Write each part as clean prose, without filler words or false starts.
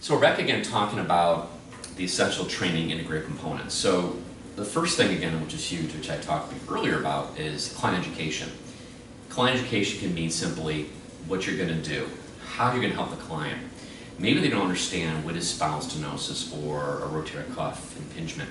So we're back again talking about the essential training integrative components. So the first thing again, which is huge, which I talked earlier about, is client education. Client education can mean simply what you're going to do, how you're going to help the client. Maybe they don't understand what is spinal stenosis or a rotator cuff impingement,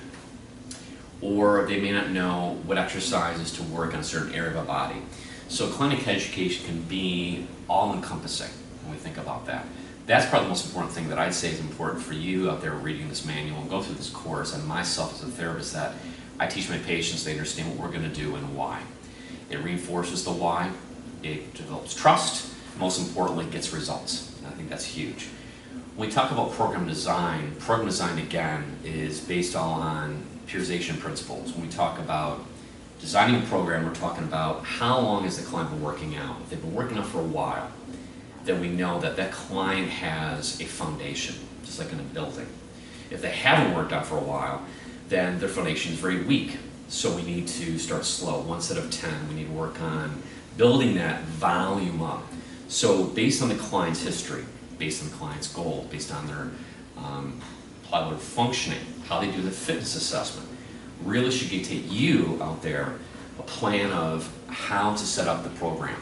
or they may not know what exercises to work on a certain area of a body. So clinic education can be all-encompassing when we think about that. That's probably the most important thing that I'd say is important for you out there reading this manual and go through this course, and myself as a therapist, that I teach my patients they understand what we're going to do and why. It reinforces the why, it develops trust, most importantly, it gets results. And I think that's huge. When we talk about program design again is based on periodization principles. When we talk about designing a program, we're talking about how long has the client been working out. If they've been working out for a while, then we know that that client has a foundation, just like in a building. If they haven't worked out for a while, then their foundation is very weak. So we need to start slow. 1 set of 10, we need to work on building that volume up. So based on the client's history, based on the client's goal, based on their level of functioning, how they do the fitness assessment, really should dictate you out there a plan of how to set up the program.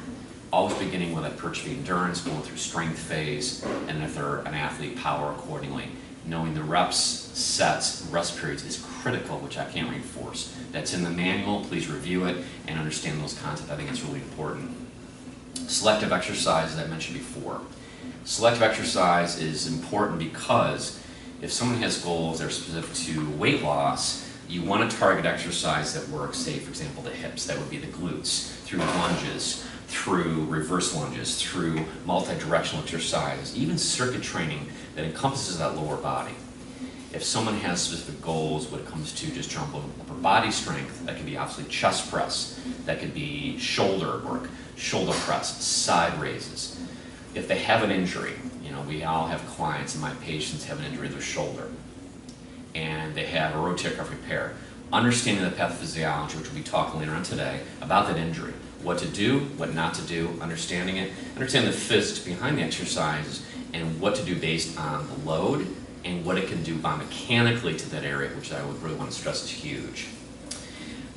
Always beginning with hypertrophy endurance, going through strength phase, and if they're an athlete, power accordingly. Knowing the reps, sets, rest periods is critical, which I can't reinforce. That's in the manual, please review it and understand those concepts. I think it's really important. Selective exercise, as I mentioned before. Selective exercise is important because if someone has goals that are specific to weight loss, you want to target exercise that works, say for example the hips, that would be the glutes, through lunges, through reverse lunges, through multi-directional exercises, even circuit training that encompasses that lower body. If someone has specific goals when it comes to just general upper body strength, that can be obviously chest press, that could be shoulder work, shoulder press, side raises. If they have an injury, we all have clients and my patients have an injury to their shoulder, and they have a rotator cuff repair. Understanding the pathophysiology, which we'll be talking later on today, about that injury. What to do, what not to do, understanding it, understanding the physics behind the exercises, and what to do based on the load, and what it can do biomechanically to that area, which I would really want to stress is huge.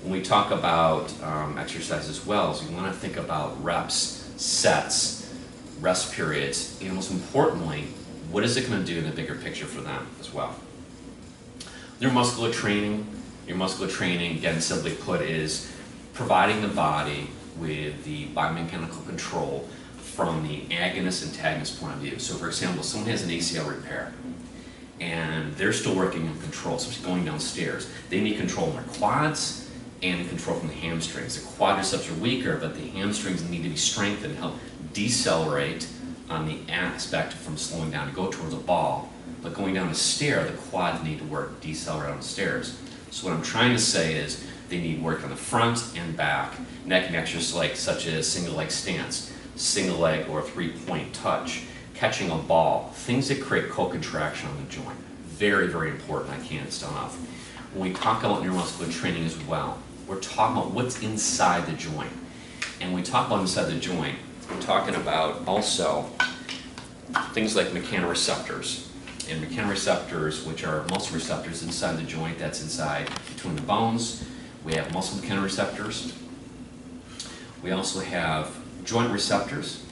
When we talk about exercise as well, so we want to think about reps, sets, rest periods, and most importantly, what is it going to do in the bigger picture for them as well. Neuromuscular training, again, simply put, is providing the body with the biomechanical control from the agonist-antagonist point of view. So for example, someone has an ACL repair and they're still working in control, so going downstairs. They need control in their quads and control from the hamstrings. The quadriceps are weaker, but the hamstrings need to be strengthened, help decelerate on the aspect from slowing down to go towards a ball. But going down the stair, the quads need to work, decelerate on the stairs. So what I'm trying to say is they need work on the front and back. Neck and exercises such as single leg stance, single leg or three-point touch, catching a ball, things that create co-contraction on the joint. Very, very important. I can't stop off. When we talk about neuromuscular training as well, we're talking about what's inside the joint. And when we talk about inside the joint, we're talking about also things like mechanoreceptors. And mechanoreceptors, which are muscle receptors inside the joint, that's inside between the bones. We have muscle mechanoreceptors. We also have joint receptors,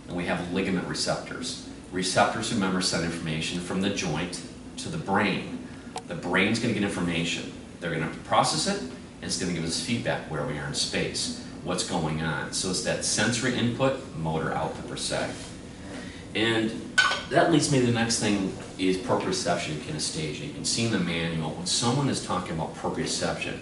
and we have ligament receptors. Receptors, remember, send information from the joint to the brain. The brain's going to get information. They're going to process it, and it's going to give us feedback where we are in space, what's going on. So it's that sensory input, motor output per se. And that leads me to the next thing is proprioception and kinesthesia. You can see in the manual, when someone is talking about proprioception,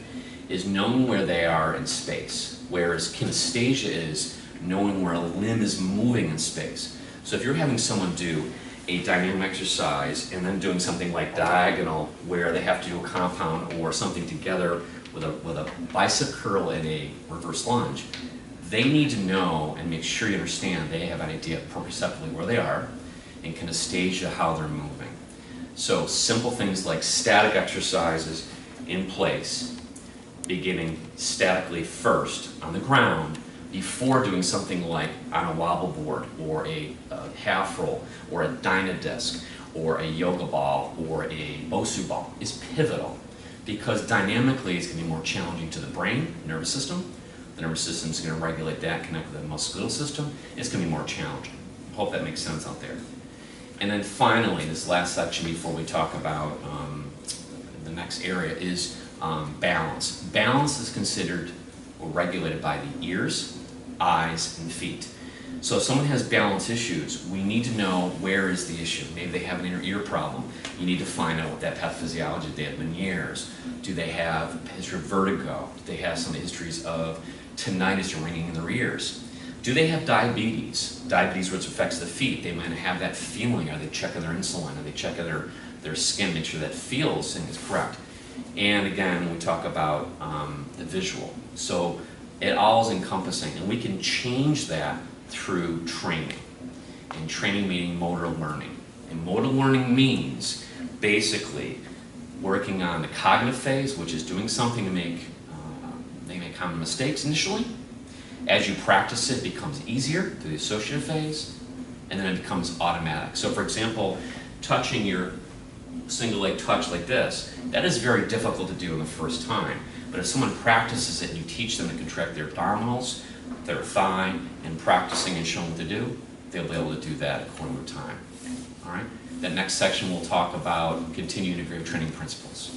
is knowing where they are in space, whereas kinesthesia is knowing where a limb is moving in space. So if you're having someone do a dynamic exercise and then doing something like diagonal, where they have to do a compound or something together with a bicep curl and a reverse lunge, they need to know and make sure you understand they have an idea proprioceptively where they are, and kinesthesia how they're moving. So simple things like static exercises in place, beginning statically first on the ground, before doing something like on a wobble board or a half roll or a Dynadisc or a yoga ball or a Bosu ball is pivotal, because dynamically it's going to be more challenging to the brain, nervous system. The nervous system is going to regulate that, connect with the muscular system. It's going to be more challenging. Hope that makes sense out there. And then finally, this last section before we talk about the next area is balance. Balance is considered or regulated by the ears, eyes, and feet. So if someone has balance issues, we need to know where is the issue. Maybe they have an inner ear problem. You need to find out what that pathophysiology, do they have Meniere's? Do they have a history of vertigo? Do they have some histories of tinnitus or ringing in their ears? Do they have diabetes? Diabetes, which affects the feet. They might have that feeling. Are they checking their insulin? Are they checking their skin, make sure that feels thing is correct? And again, we talk about the visual. So it all is encompassing, and we can change that through training. And training meaning motor learning. And motor learning means basically working on the cognitive phase, which is doing something to they make common mistakes initially. As you practice it, it becomes easier through the associative phase, and then it becomes automatic. So for example, touching your single leg touch like this, that is very difficult to do in the first time. But if someone practices it and you teach them to contract their abdominals, their thigh, and practicing and showing what to do, they'll be able to do that according to time. All right? That next section we'll talk about continued integrative training principles.